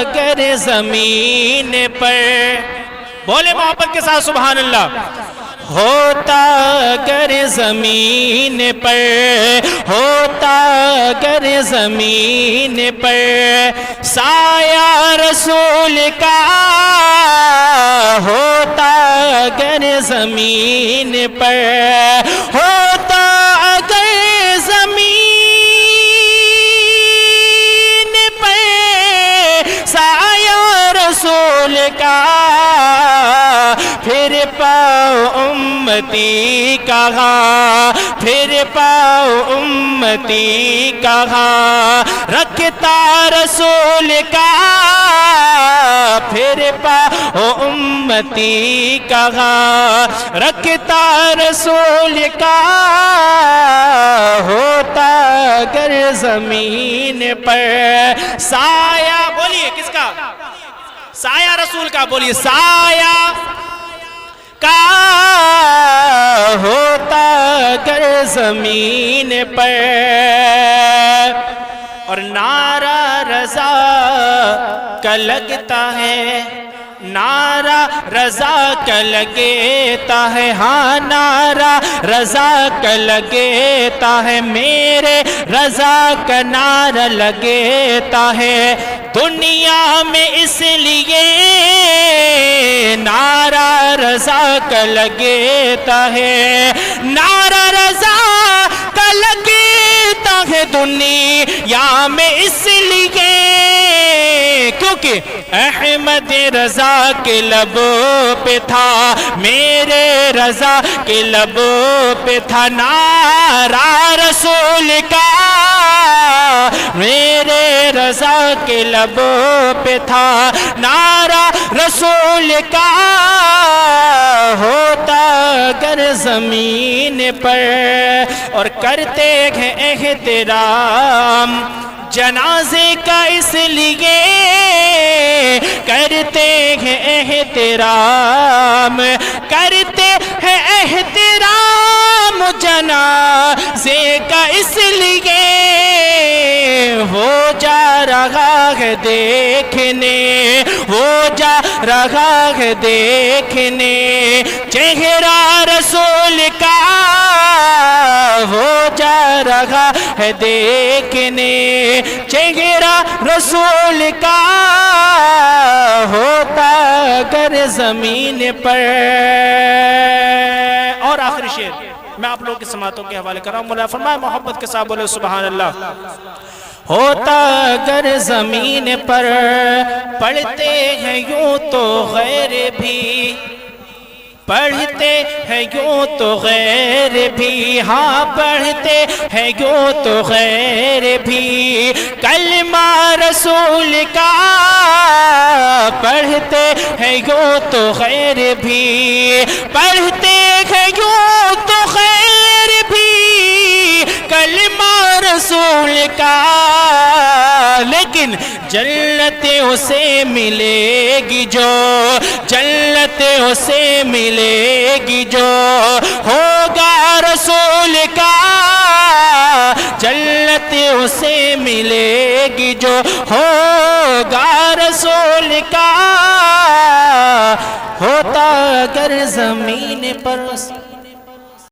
اگر زمین پر، بولے محبت کے ساتھ سبحان اللہ، ہوتا اگر زمین پر، ہوتا اگر زمین پر سایہ رسول کا، ہوتا اگر زمین پر، ہوتا اگر زمین پر سایہ رسول کا، پھر پاؤ امتی کہاں، پھر پاؤ امتی کہاں، رکھتا رسول کا، پھر پاؤ امتی کہاں، رکھتا رسول کا، ہوتا اگر زمین پر سایہ، بولیے کس کا؟ سایہ رسول کا، بولیے سایہ کا، ہوتا اگر زمین پر، اور نعرہ رضا کا لگتا ہے، نعرہ رضا کا لگتا ہے، ہاں نعرہ رضا کا لگتا ہے، میرے رضا کا نعرہ لگتا ہے دنیا میں، اس لیے نعرہ رضا کا لگتا ہے، نعرہ رضا کا لگتا ہے دنیا میں، اس لیے کیونکہ احمد رضا کے لبوں پہ تھا، میرے رضا کے لبوں پہ تھا نعرہ رسول کا، میرے رضا کے لبوں پہ تھا نعرہ رسول کا، ہوتا اگر زمین پر، اور کرتے ہیں احترام جنازے کا، اس لیے کرتے ہیں احترام، کرتے ہیں احترام جنازے کا، اس لیے وہ جا رہا ہے دیکھنے، وہ جا رہا ہے دیکھنے چہرہ رسول کا، وہ جا رہا ہے دیکھنے چہرہ رسول کا، ہوتا اگر زمین پر۔ اور آخری شعر میں آپ لوگوں کی سماعتوں کے حوالے کر رہا ہوں، مولا فرمائے محبت کے ساتھ بولے سبحان اللہ۔ ہوتا اگر زمین پر پڑھتے ہیں یوں تو غیر بھی، پڑھتے ہیں یوں تو غیر بھی، ہاں پڑھتے ہیں یوں تو غیر بھی کلمہ رسول کا، پڑھتے ہیں یوں تو غیر بھی، پڑھتے ہیں یوں تو غیر بھی کلمہ رسول کا، لیکن جنت اسے ملے گی جو، جنت اسے ملے گی جو ہوگا رسول کا، جنت اسے ملے گی جو ہوگا رسول کا، ہوتا اگر زمین پر